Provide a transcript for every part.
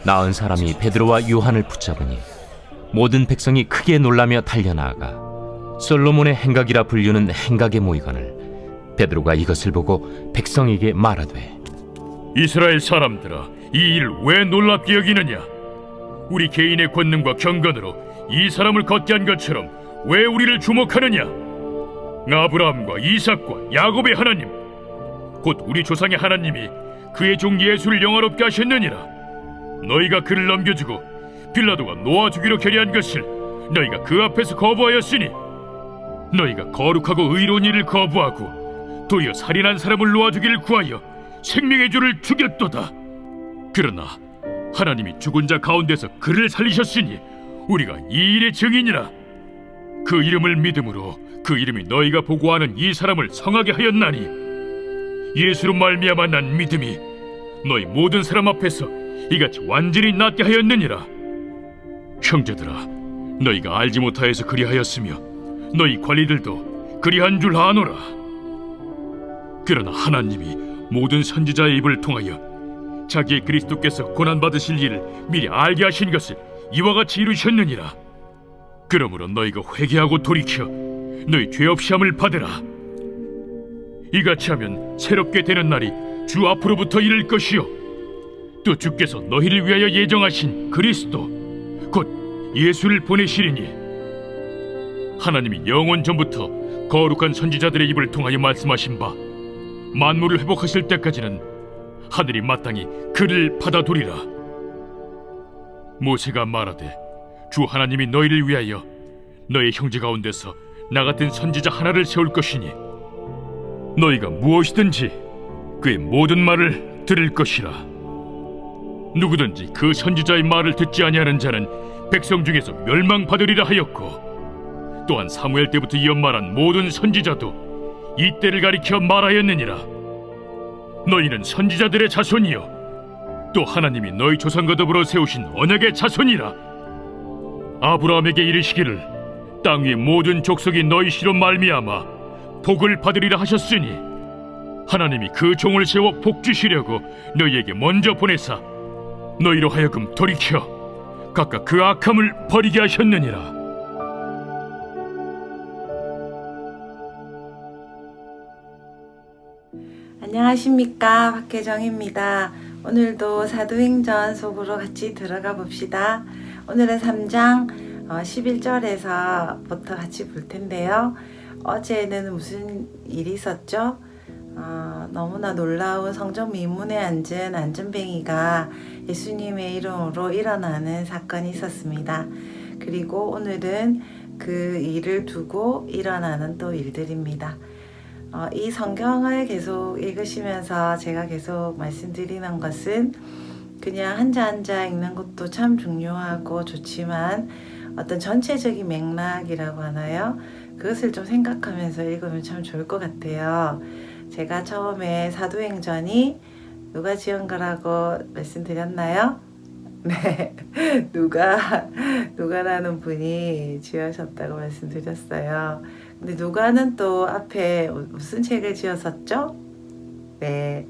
나은 사람이 베드로와 요한을 붙잡으니 모든 백성이 크게 놀라며 달려나아가 솔로몬의 행각이라 불리는 행각에 모이거늘 베드로가 이것을 보고 백성에게 말하되 이스라엘 사람들아, 이 일을 왜 놀랍게 여기느냐? 우리 개인의 권능과 경건으로 이 사람을 걷게 한 것처럼 왜 우리를 주목하느냐? 아브라함과 이삭과 야곱의 하나님, 곧 우리 조상의 하나님이 그의 종 예수를 영화롭게 하셨느니라. 너희가 그를 넘겨주고 빌라도가 놓아주기로 결의한 것을 너희가 그 앞에서 거부하였으니, 너희가 거룩하고 의로운 일을 거부하고 도리어 살인한 사람을 놓아주기를 구하여 생명의 주를 죽였도다. 그러나 하나님이 죽은 자 가운데서 그를 살리셨으니 우리가 이 일의 증인이라. 그 이름을 믿음으로 그 이름이 너희가 보고하는 이 사람을 성하게 하였나니, 예수로 말미암아 난 믿음이 너희 모든 사람 앞에서 이같이 완전히 낫게 하였느니라. 형제들아, 너희가 알지 못하여서 그리하였으며 너희 관리들도 그리한 줄 아노라. 그러나 하나님이 모든 선지자의 입을 통하여 자기의 그리스도께서 고난받으실 일을 미리 알게 하신 것을 이와 같이 이루셨느니라. 그러므로 너희가 회개하고 돌이켜 너희 죄 없이 함을 받으라. 이같이 하면 새롭게 되는 날이 주 앞으로부터 이를 것이요, 또 주께서 너희를 위하여 예정하신 그리스도 곧 예수를 보내시리니, 하나님이 영원 전부터 거룩한 선지자들의 입을 통하여 말씀하신 바 만물을 회복하실 때까지는 하늘이 마땅히 그를 받아두리라. 모세가 말하되 주 하나님이 너희를 위하여 너희 형제 가운데서 나 같은 선지자 하나를 세울 것이니 너희가 무엇이든지 그의 모든 말을 들을 것이라. 누구든지 그 선지자의 말을 듣지 아니하는 자는 백성 중에서 멸망받으리라 하였고, 또한 사무엘 때부터 이어 말한 모든 선지자도 이 때를 가리켜 말하였느니라. 너희는 선지자들의 자손이요 또 하나님이 너희 조상과 더불어 세우신 언약의 자손이라. 아브라함에게 이르시기를 땅 위의 모든 족속이 너희 씨로 말미암아 복을 받으리라 하셨으니, 하나님이 그 종을 세워 복 주시려고 너희에게 먼저 보내사 너희로 하여금 돌이켜 각각 그 악함을 버리게 하셨느니라. 안녕하십니까, 박혜정입니다. 오늘도 사도행전 속으로 같이 들어가 봅시다. 오늘은 3장 11절에서부터 같이 볼 텐데요. 어제는 무슨 일이 있었죠? 너무나 놀라운 성전 미문에 앉은 안전뱅이가 예수님의 이름으로 일어나는 사건이 있었습니다. 그리고 오늘은 그 일을 두고 일어나는 또 일들입니다. 이 성경을 계속 읽으시면서 제가 계속 말씀드리는 것은, 그냥 한자 읽는 것도 참 중요하고 좋지만 어떤 전체적인 맥락이라고 하나요? 그것을 좀 생각하면서 읽으면 참 좋을 것 같아요. 제가 처음에 사도행전이 누가 지은 거라고 말씀드렸나요? 네, 누가라는 분이 지으셨다고 말씀드렸어요. 근데 누가는 또 앞에 무슨 책을 지었었죠? 네,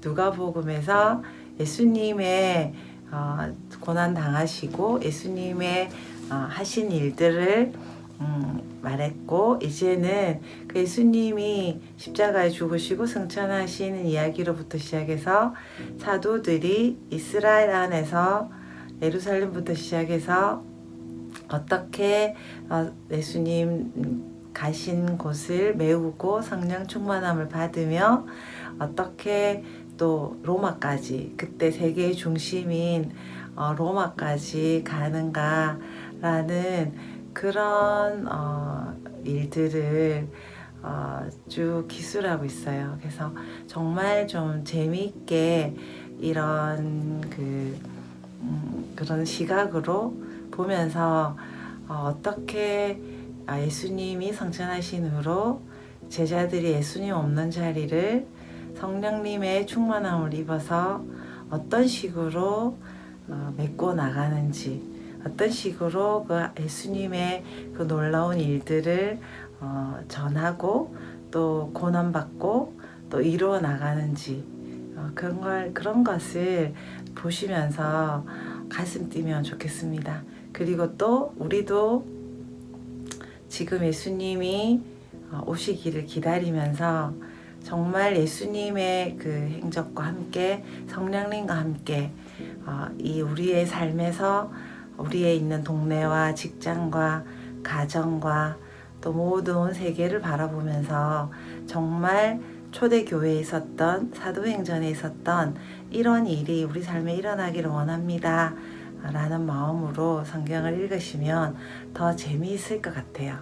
누가복음에서 예수님의 고난 당하시고 예수님의 하신 일들을 말했고, 이제는 그 예수님이 십자가에 죽으시고 승천하시는 이야기로부터 시작해서 사도들이 이스라엘 안에서 예루살렘부터 시작해서 어떻게 예수님 가신 곳을 메우고 성령 충만함을 받으며 어떻게 또 로마까지, 그때 세계의 중심인 로마까지 가는가라는 그런 일들을 쭉 기술하고 있어요. 그래서 정말 좀 재미있게 이런 그런 시각으로 보면서 어떻게 예수님이 성천하신 후로 제자들이 예수님 없는 자리를 성령님의 충만함을 입어서 어떤 식으로 메꿔 나가는지, 어떤 식으로 그 예수님의 그 놀라운 일들을 전하고 또 고난받고 또 이루어 나가는지, 그런 것을 보시면서 가슴 뛰면 좋겠습니다. 그리고 또 우리도 지금 예수님이 오시기를 기다리면서 정말 예수님의 그 행적과 함께 성령님과 함께 이 우리의 삶에서 우리의 있는 동네와 직장과 가정과 또 모든 세계를 바라보면서 정말 초대교회에 있었던 사도행전에 있었던 이런 일이 우리 삶에 일어나기를 원합니다 라는 마음으로 성경을 읽으시면 더 재미있을 것 같아요.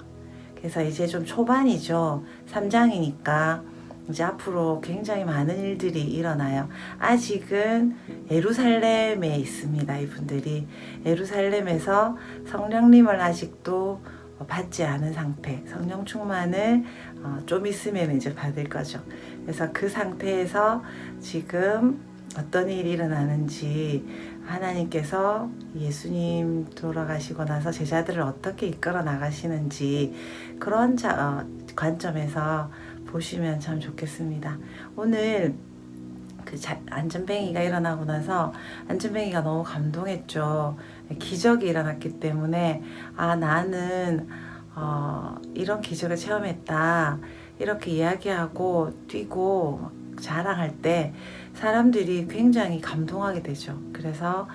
그래서 이제 좀 초반이죠. 3장이니까 이제 앞으로 굉장히 많은 일들이 일어나요. 아직은 예루살렘에 있습니다. 이분들이 예루살렘에서 성령님을 아직도 받지 않은 상태, 성령 충만을 좀 있으면 이제 받을 거죠. 그래서 그 상태에서 지금 어떤 일이 일어나는지, 하나님께서 예수님 돌아가시고 나서 제자들을 어떻게 이끌어 나가시는지 그런 관점에서 보시면 참 좋겠습니다. 오늘 그 안전뱅이가 일어나고 나서 안전뱅이가 너무 감동했죠. 기적이 일어났기 때문에 나는 이런 기적을 체험했다 이렇게 이야기하고 뛰고 자랑할 때 사람들이 굉장히 감동하게 되죠. 그래서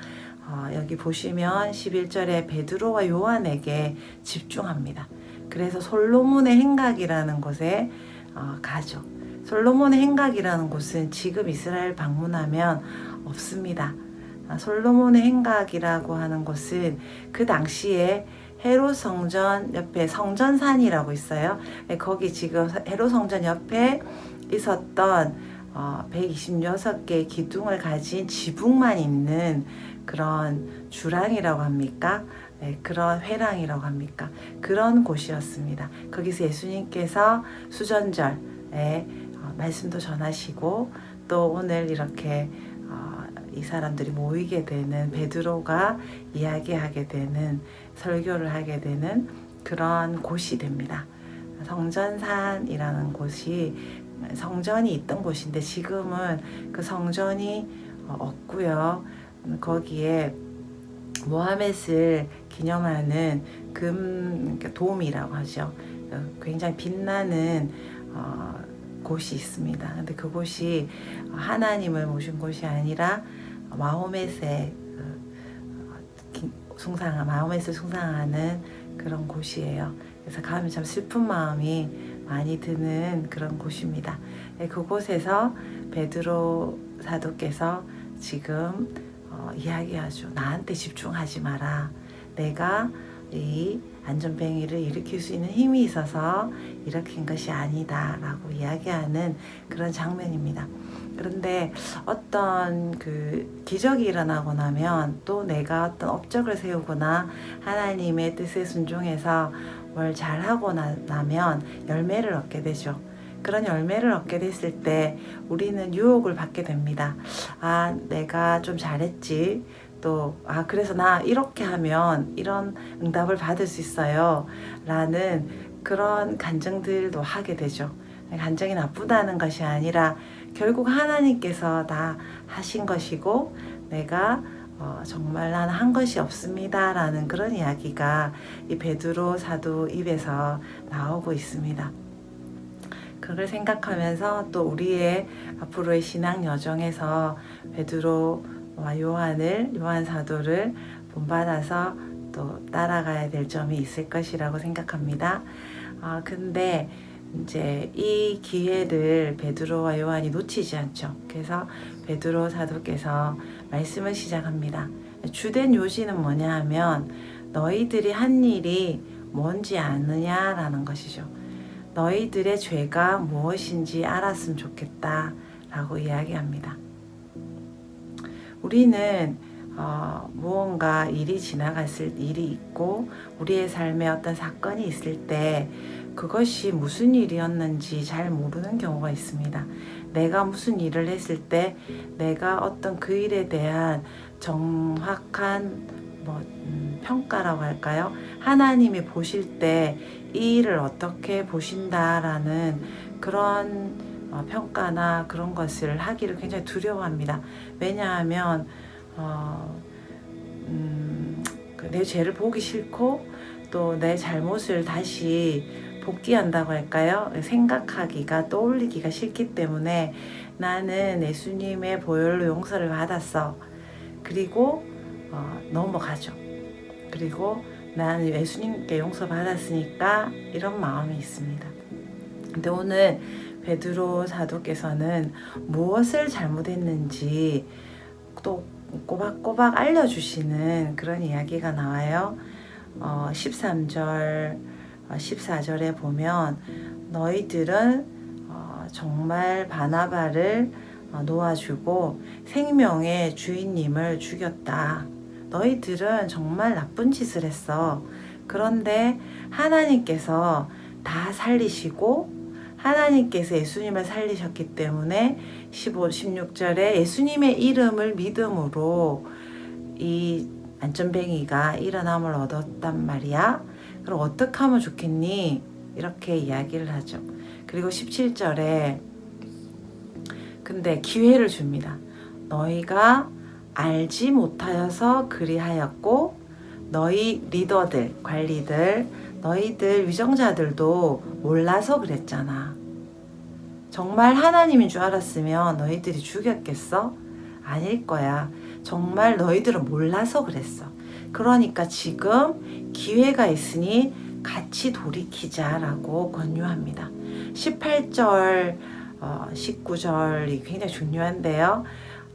여기 보시면 11절에 베드로와 요한에게 집중합니다. 그래서 솔로몬의 행각이라는 곳에 가죠. 솔로몬의 행각이라는 곳은 지금 이스라엘 방문하면 없습니다. 솔로몬의 행각이라고 하는 곳은 그 당시에 헤롯 성전 옆에 성전산이라고 있어요. 거기 지금 헤롯 성전 옆에 있었던 126개의 기둥을 가진 지붕만 있는 그런 주랑이라고 합니까? 그런 회랑이라고 합니까? 그런 곳이었습니다. 거기서 예수님께서 수전절에 말씀도 전하시고 또 오늘 이렇게 이 사람들이 모이게 되는 베드로가 이야기하게 되는 설교를 하게 되는 그런 곳이 됩니다. 성전산이라는 곳이 성전이 있던 곳인데 지금은 그 성전이 없고요. 거기에 모하멧을 기념하는 돔이라고 하죠. 굉장히 빛나는 곳이 있습니다. 근데 그곳이 하나님을 모신 곳이 아니라 마호멧의 마호멧을 숭상하는 그런 곳이에요. 그래서 가면 참 슬픈 마음이 많이 드는 그런 곳입니다. 그곳에서 베드로 사도께서 지금 이야기하죠. 나한테 집중하지 마라. 내가 이 안전뱅이를 일으킬 수 있는 힘이 있어서 일으킨 것이 아니다 라고 이야기하는 그런 장면입니다. 그런데 어떤 그 기적이 일어나고 나면 또 내가 어떤 업적을 세우거나 하나님의 뜻에 순종해서 뭘 잘하고 나면 열매를 얻게 되죠. 그런 열매를 얻게 됐을 때 우리는 유혹을 받게 됩니다. 내가 좀 잘했지. 또 그래서 나 이렇게 하면 이런 응답을 받을 수 있어요 라는 그런 간증들도 하게 되죠. 간증이 나쁘다는 것이 아니라 결국 하나님께서 다 하신 것이고 내가 정말 나는 한 것이 없습니다 라는 그런 이야기가 이 베드로 사도 입에서 나오고 있습니다. 그걸 생각하면서 또 우리의 앞으로의 신앙 여정에서 베드로와 요한 사도를 본받아서 또 따라가야 될 점이 있을 것이라고 생각합니다. 근데 이제 이 기회를 베드로와 요한이 놓치지 않죠. 그래서 베드로 사도께서 말씀을 시작합니다. 주된 요지는 뭐냐 하면 너희들이 한 일이 뭔지 아느냐라는 것이죠. 너희들의 죄가 무엇인지 알았으면 좋겠다 라고 이야기합니다. 우리는 무언가 일이 지나갔을 일이 있고 우리의 삶에 어떤 사건이 있을 때 그것이 무슨 일이었는지 잘 모르는 경우가 있습니다. 내가 무슨 일을 했을 때 내가 어떤 그 일에 대한 정확한 평가라고 할까요? 하나님이 보실 때 이 일을 어떻게 보신다라는 그런 평가나 그런 것을 하기를 굉장히 두려워합니다. 왜냐하면 내 죄를 보기 싫고 또 내 잘못을 다시 복귀한다고 할까요? 생각하기가 떠올리기가 싫기 때문에 나는 예수님의 보혈로 용서를 받았어. 그리고 넘어가죠. 그리고 나는 예수님께 용서받았으니까 이런 마음이 있습니다. 근데 오늘 베드로 사도께서는 무엇을 잘못했는지 또 꼬박꼬박 알려주시는 그런 이야기가 나와요. 13절, 14절에 보면 너희들은 정말 바나바를 놓아주고 생명의 주인님을 죽였다. 너희들은 정말 나쁜 짓을 했어. 그런데 하나님께서 다 살리시고 하나님께서 예수님을 살리셨기 때문에 15, 16절에 예수님의 이름을 믿음으로 이 안전뱅이가 일어남을 얻었단 말이야. 그럼 어떻게 하면 좋겠니? 이렇게 이야기를 하죠. 그리고 17절에 근데 기회를 줍니다. 너희가 알지 못하여서 그리하였고 너희 리더들, 관리들, 너희들 위정자들도 몰라서 그랬잖아. 정말 하나님인 줄 알았으면 너희들이 죽였겠어? 아닐 거야. 정말 너희들은 몰라서 그랬어. 그러니까 지금 기회가 있으니 같이 돌이키자라고 권유합니다. 18절, 19절이 굉장히 중요한데요.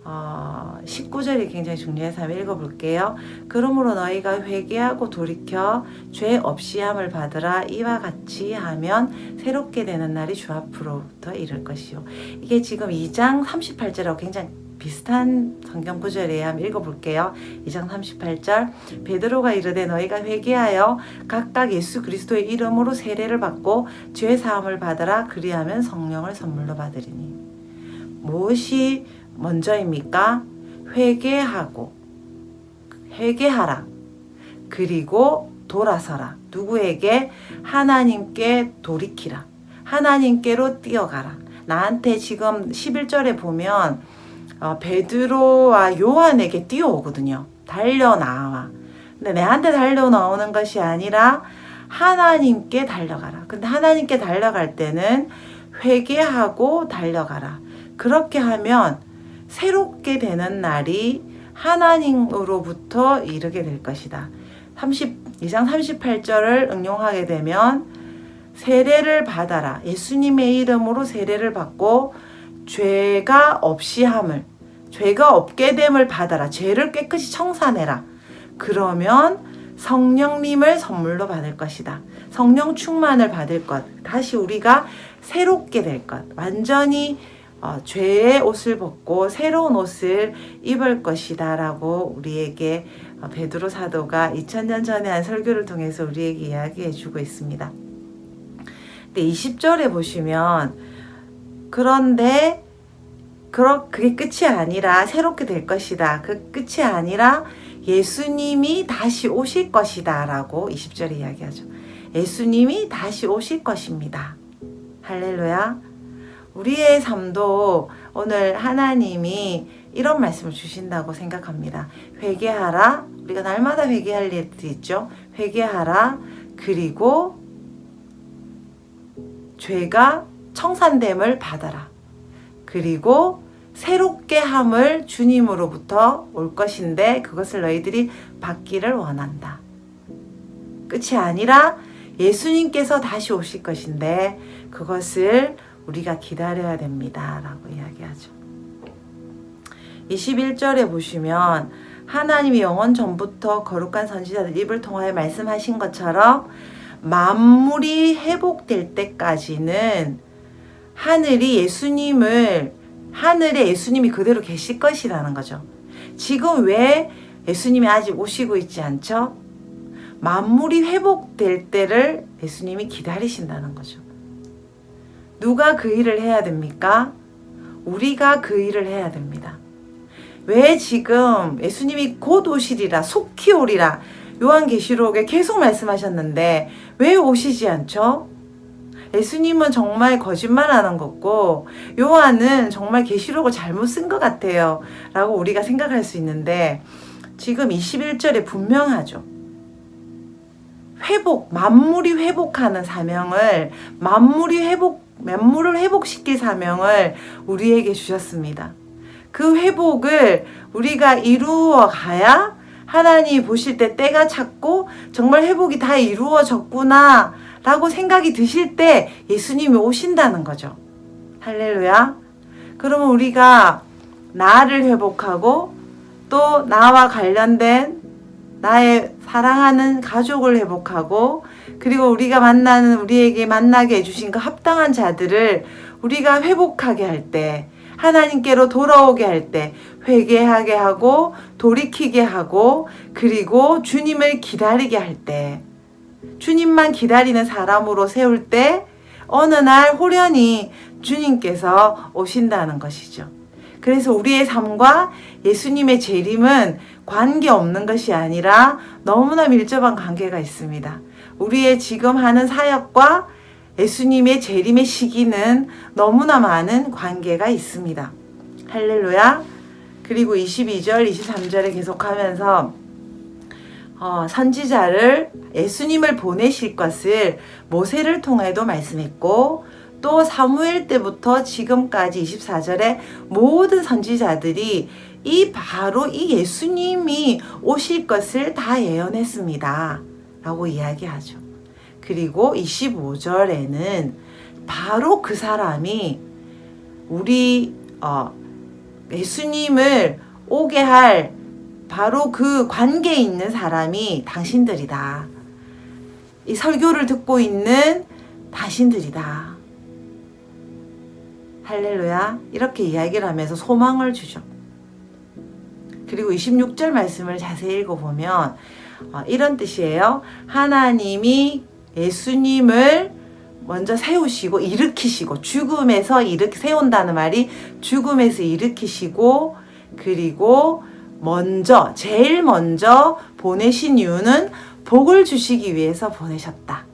19절이 굉장히 중요해서 한번 읽어볼게요. 그러므로 너희가 회개하고 돌이켜 죄 없이 함을 받으라. 이와 같이 하면 새롭게 되는 날이 주 앞으로부터 이를 것이요. 이게 지금 2장 38절하고 굉장히 비슷한 성경 구절이에요. 한번 읽어볼게요. 2장 38절 베드로가 이르되 너희가 회개하여 각각 예수 그리스도의 이름으로 세례를 받고 죄 사함을 받으라. 그리하면 성령을 선물로 받으리니. 무엇이 먼저입니까? 회개하라. 그리고 돌아서라. 누구에게? 하나님께 돌이키라. 하나님께로 뛰어가라. 나한테 지금 11절에 보면 베드로와 요한에게 뛰어오거든요. 달려나와. 근데 내한테 달려나오는 것이 아니라 하나님께 달려가라. 근데 하나님께 달려갈 때는 회개하고 달려가라. 그렇게 하면 새롭게 되는 날이 하나님으로부터 이르게 될 것이다. 2장 38절을 응용하게 되면 세례를 받아라. 예수님의 이름으로 세례를 받고 죄가 없게 됨을 받아라. 죄를 깨끗이 청산해라. 그러면 성령님을 선물로 받을 것이다. 성령 충만을 받을 것. 다시 우리가 새롭게 될 것. 완전히 죄의 옷을 벗고 새로운 옷을 입을 것이다 라고 우리에게 베드로 사도가 2000년 전에 한 설교를 통해서 우리에게 이야기해 주고 있습니다. 근데 20절에 보시면 그런데 그게 끝이 아니라 새롭게 될 것이다. 그 끝이 아니라 예수님이 다시 오실 것이다 라고 20절에 이야기하죠. 예수님이 다시 오실 것입니다. 할렐루야. 우리의 삶도 오늘 하나님이 이런 말씀을 주신다고 생각합니다. 회개하라. 우리가 날마다 회개할 일들이 있죠. 회개하라. 그리고 죄가 청산됨을 받아라. 그리고 새롭게 함을 주님으로부터 올 것인데 그것을 너희들이 받기를 원한다. 끝이 아니라 예수님께서 다시 오실 것인데 그것을 우리가 기다려야 됩니다. 라고 이야기하죠. 21절에 보시면 하나님이 영원 전부터 거룩한 선지자들 입을 통하여 말씀하신 것처럼 만물이 회복될 때까지는 하늘에 예수님이 그대로 계실 것이라는 거죠. 지금 왜 예수님이 아직 오시고 있지 않죠? 만물이 회복될 때를 예수님이 기다리신다는 거죠. 누가 그 일을 해야 됩니까? 우리가 그 일을 해야 됩니다. 왜 지금 예수님이 곧 오시리라, 속히 오리라 요한계시록에 계속 말씀하셨는데 왜 오시지 않죠? 예수님은 정말 거짓말하는 거고 요한은 정말 계시록을 잘못 쓴 것 같아요 라고 우리가 생각할 수 있는데 지금 21절에 분명하죠. 회복, 만물이 회복하는 사명을, 만물을 회복시킬 사명을 우리에게 주셨습니다. 그 회복을 우리가 이루어 가야 하나님 보실 때 때가 찼고 정말 회복이 다 이루어졌구나 라고 생각이 드실 때 예수님이 오신다는 거죠. 할렐루야. 그러면 우리가 나를 회복하고 또 나와 관련된 나의 사랑하는 가족을 회복하고 그리고 우리가 우리에게 만나게 해주신 그 합당한 자들을 우리가 회복하게 할 때, 하나님께로 돌아오게 할 때 회개하게 하고 돌이키게 하고 그리고 주님을 기다리게 할 때, 주님만 기다리는 사람으로 세울 때 어느 날 호련히 주님께서 오신다는 것이죠. 그래서 우리의 삶과 예수님의 재림은 관계없는 것이 아니라 너무나 밀접한 관계가 있습니다. 우리의 지금 하는 사역과 예수님의 재림의 시기는 너무나 많은 관계가 있습니다. 할렐루야. 그리고 22절, 23절에 계속하면서 선지자를 예수님을 보내실 것을 모세를 통해도 말씀했고 또 사무엘 때부터 지금까지 24절에 모든 선지자들이 바로 이 예수님이 오실 것을 다 예언했습니다. 라고 이야기하죠. 그리고 25절에는 바로 그 사람이 우리 예수님을 오게 할 바로 그 관계에 있는 사람이 당신들이다. 이 설교를 듣고 있는 당신들이다. 할렐루야. 이렇게 이야기를 하면서 소망을 주죠. 그리고 26절 말씀을 자세히 읽어보면 이런 뜻이에요. 하나님이 예수님을 먼저 세우시고 일으키시고 죽음에서 세운다는 말이 죽음에서 일으키시고 그리고 제일 먼저 보내신 이유는 복을 주시기 위해서 보내셨다.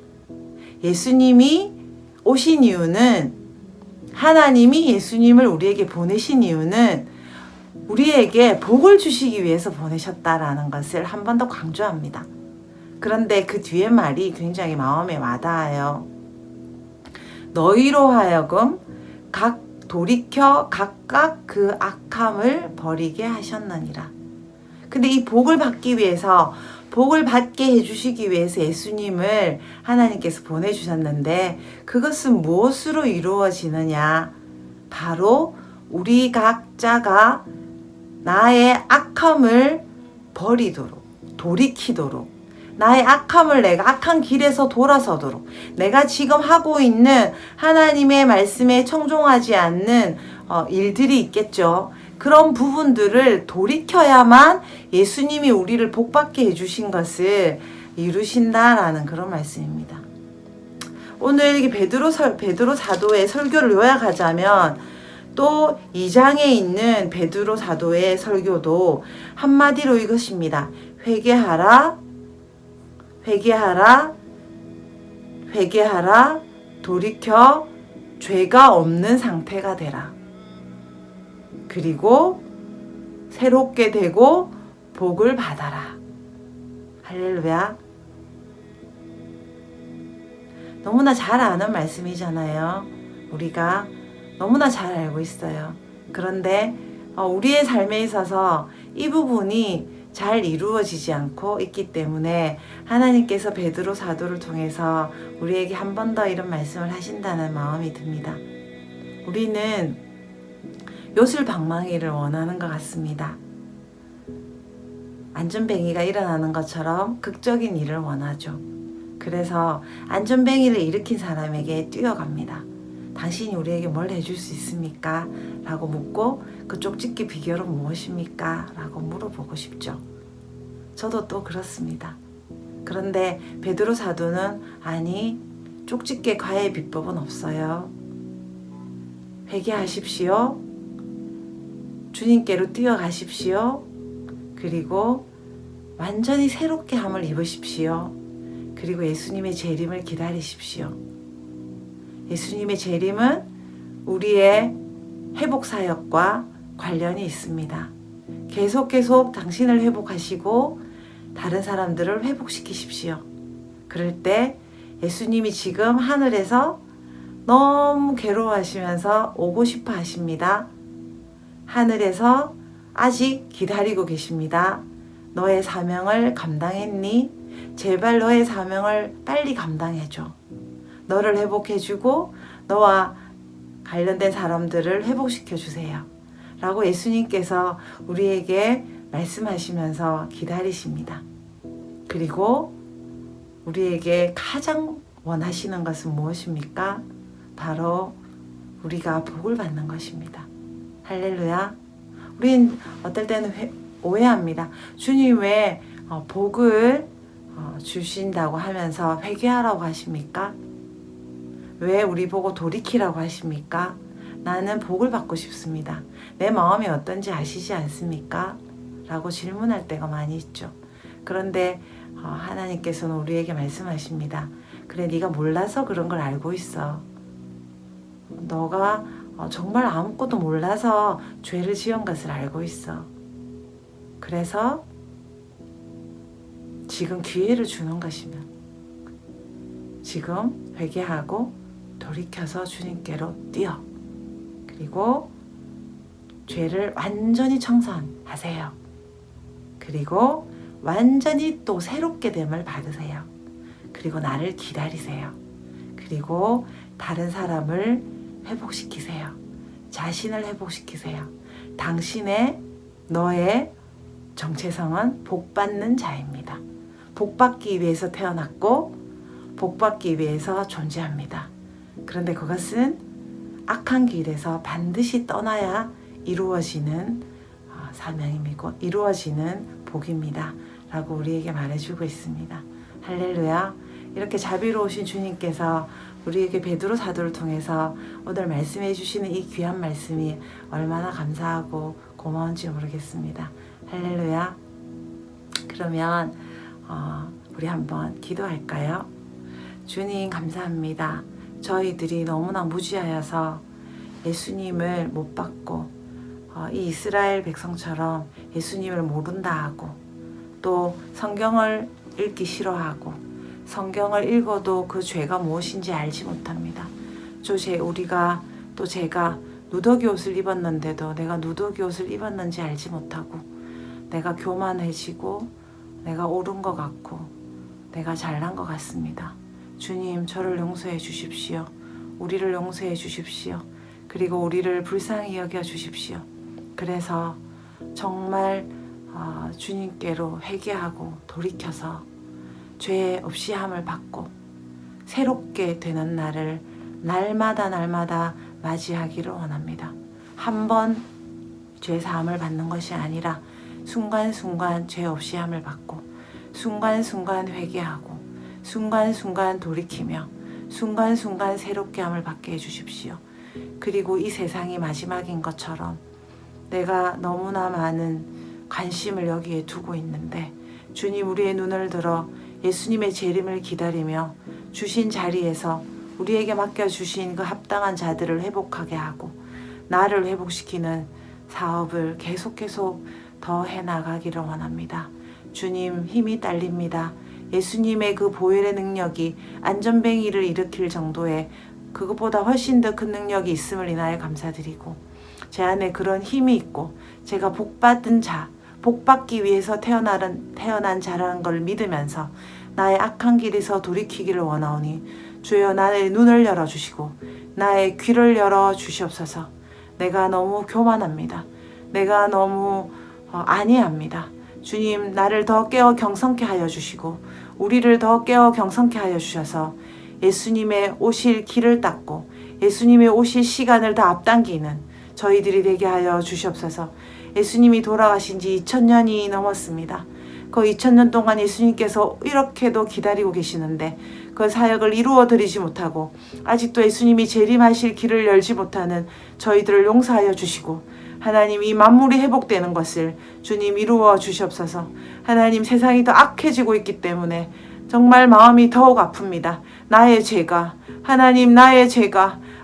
예수님이 오신 이유는 하나님이 예수님을 우리에게 보내신 이유는 우리에게 복을 주시기 위해서 보내셨다라는 것을 한 번 더 강조합니다. 그런데 그 뒤에 말이 굉장히 마음에 와닿아요. 너희로 하여금 돌이켜 각각 그 악함을 버리게 하셨느니라. 근데 이 복을 받기 위해서 복을 받게 해주시기 위해서 예수님을 하나님께서 보내주셨는데 그것은 무엇으로 이루어지느냐? 바로 우리 각자가 나의 악함을 버리도록, 돌이키도록, 나의 악함을 내가 악한 길에서 돌아서도록, 내가 지금 하고 있는 하나님의 말씀에 청종하지 않는 일들이 있겠죠. 그런 부분들을 돌이켜야만 예수님이 우리를 복받게 해주신 것을 이루신다라는 그런 말씀입니다. 오늘 이 베드로 사도의 설교를 요약하자면 또 2장에 있는 베드로 사도의 설교도 한마디로 이것입니다. 회개하라, 회개하라, 회개하라, 돌이켜 죄가 없는 상태가 되라. 그리고 새롭게 되고 복을 받아라. 할렐루야. 너무나 잘 아는 말씀이잖아요. 우리가 너무나 잘 알고 있어요. 그런데 우리의 삶에 있어서 이 부분이 잘 이루어지지 않고 있기 때문에 하나님께서 베드로 사도를 통해서 우리에게 한 번 더 이런 말씀을 하신다는 마음이 듭니다. 우리는 요술방망이를 원하는 것 같습니다. 안전뱅이가 일어나는 것처럼 극적인 일을 원하죠. 그래서 안전뱅이를 일으킨 사람에게 뛰어갑니다. 당신이 우리에게 뭘 해줄 수 있습니까? 라고 묻고 그 쪽집게 비결은 무엇입니까? 라고 물어보고 싶죠. 저도 또 그렇습니다. 그런데 베드로 사도는 아니, 쪽집게 과외 비법은 없어요. 회개하십시오. 주님께로 뛰어가십시오. 그리고 완전히 새롭게 함을 입으십시오. 그리고 예수님의 재림을 기다리십시오. 예수님의 재림은 우리의 회복 사역과 관련이 있습니다. 계속 당신을 회복하시고 다른 사람들을 회복시키십시오. 그럴 때 예수님이 지금 하늘에서 너무 괴로워하시면서 오고 싶어 하십니다. 하늘에서 아직 기다리고 계십니다. 너의 사명을 감당했니? 제발 너의 사명을 빨리 감당해줘. 너를 회복해주고 너와 관련된 사람들을 회복시켜 주세요. 라고 예수님께서 우리에게 말씀하시면서 기다리십니다. 그리고 우리에게 가장 원하시는 것은 무엇입니까? 바로 우리가 복을 받는 것입니다. 할렐루야. 우린 어떨 때는 오해합니다. 주님 왜 복을 주신다고 하면서 회개하라고 하십니까? 왜 우리 보고 돌이키라고 하십니까? 나는 복을 받고 싶습니다. 내 마음이 어떤지 아시지 않습니까? 라고 질문할 때가 많이 있죠. 그런데 하나님께서는 우리에게 말씀하십니다. 그래, 네가 몰라서 그런 걸 알고 있어. 너가 정말 아무것도 몰라서 죄를 지은 것을 알고 있어. 그래서 지금 기회를 주는 것이면 지금 회개하고 돌이켜서 주님께로 뛰어. 그리고 죄를 완전히 청산하세요. 그리고 완전히 또 새롭게 됨을 받으세요. 그리고 나를 기다리세요. 그리고 다른 사람을 회복시키세요. 자신을 회복시키세요. 너의 정체성은 복받는 자입니다. 복받기 위해서 태어났고 복받기 위해서 존재합니다. 그런데 그것은 악한 길에서 반드시 떠나야 이루어지는 사명이고 이루어지는 복입니다. 라고 우리에게 말해주고 있습니다. 할렐루야. 이렇게 자비로우신 주님께서 우리에게 베드로 사도를 통해서 오늘 말씀해 주시는 이 귀한 말씀이 얼마나 감사하고 고마운지 모르겠습니다. 할렐루야. 그러면 우리 한번 기도할까요? 주님 감사합니다. 저희들이 너무나 무지하여서 예수님을 못 받고 이 이스라엘 백성처럼 예수님을 모른다 하고 또 성경을 읽기 싫어하고 성경을 읽어도 그 죄가 무엇인지 알지 못합니다. 제가 누더기 옷을 입었는데도 내가 누더기 옷을 입었는지 알지 못하고 내가 교만해지고 내가 옳은 것 같고 내가 잘난 것 같습니다. 주님, 저를 용서해 주십시오. 우리를 용서해 주십시오. 그리고 우리를 불쌍히 여겨 주십시오. 그래서 정말 주님께로 회개하고 돌이켜서 죄 없이 함을 받고 새롭게 되는 날을 날마다 맞이하기를 원합니다. 한 번 죄 사함을 받는 것이 아니라 순간순간 죄 없이 함을 받고 순간순간 회개하고 순간순간 돌이키며 순간순간 새롭게 함을 받게 해주십시오. 그리고 이 세상이 마지막인 것처럼 내가 너무나 많은 관심을 여기에 두고 있는데 주님, 우리의 눈을 들어 예수님의 재림을 기다리며 주신 자리에서 우리에게 맡겨주신 그 합당한 자들을 회복하게 하고 나를 회복시키는 사업을 계속 더 해나가기를 원합니다. 주님, 힘이 딸립니다. 예수님의 그 보혈의 능력이 안전뱅이를 일으킬 정도의 그것보다 훨씬 더 큰 능력이 있음을 인하여 감사드리고 제 안에 그런 힘이 있고 제가 복받은 자, 복받기 위해서 태어난 자라는 걸 믿으면서 나의 악한 길에서 돌이키기를 원하오니 주여, 나의 눈을 열어주시고 나의 귀를 열어주시옵소서. 내가 너무 교만합니다. 내가 너무 안이합니다. 주님, 나를 더 깨어 경성케 하여 주시고 우리를 더 깨어 경성케 하여 주셔서 예수님의 오실 길을 닦고 예수님의 오실 시간을 더 앞당기는 저희들이 되게 하여 주시옵소서. 예수님이 돌아가신 지 2000년이 넘었습니다. 그 2000년 동안 예수님께서 이렇게도 기다리고 계시는데 그 사역을 이루어 드리지 못하고 아직도 예수님이 재림하실 길을 열지 못하는 저희들을 용서하여 주시고 하나님, 이 만물이 회복되는 것을 주님 이루어 주시옵소서. 하나님, 세상이 더 악해지고 있기 때문에 정말 마음이 더욱 아픕니다. 나의 죄가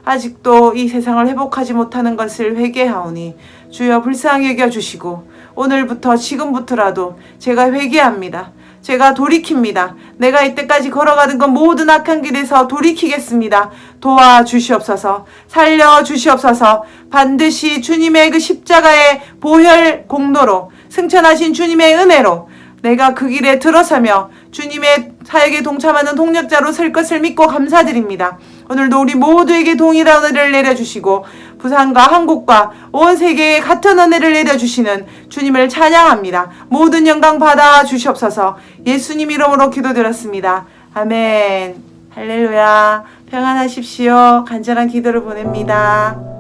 아직도 이 세상을 회복하지 못하는 것을 회개하오니 주여 불쌍히 여겨주시고 오늘부터 지금부터라도 제가 회개합니다. 제가 돌이킵니다. 내가 이때까지 걸어가던 건 모든 악한 길에서 돌이키겠습니다. 도와주시옵소서. 살려주시옵소서. 반드시 주님의 그 십자가의 보혈 공로로 승천하신 주님의 은혜로 내가 그 길에 들어서며 주님의 사역에 동참하는 동력자로 설 것을 믿고 감사드립니다. 오늘도 우리 모두에게 동일한 은혜를 내려주시고 부산과 한국과 온 세계에 같은 은혜를 내려주시는 주님을 찬양합니다. 모든 영광 받아 주시옵소서. 예수님 이름으로 기도드렸습니다. 아멘. 할렐루야. 평안하십시오. 간절한 기도를 보냅니다.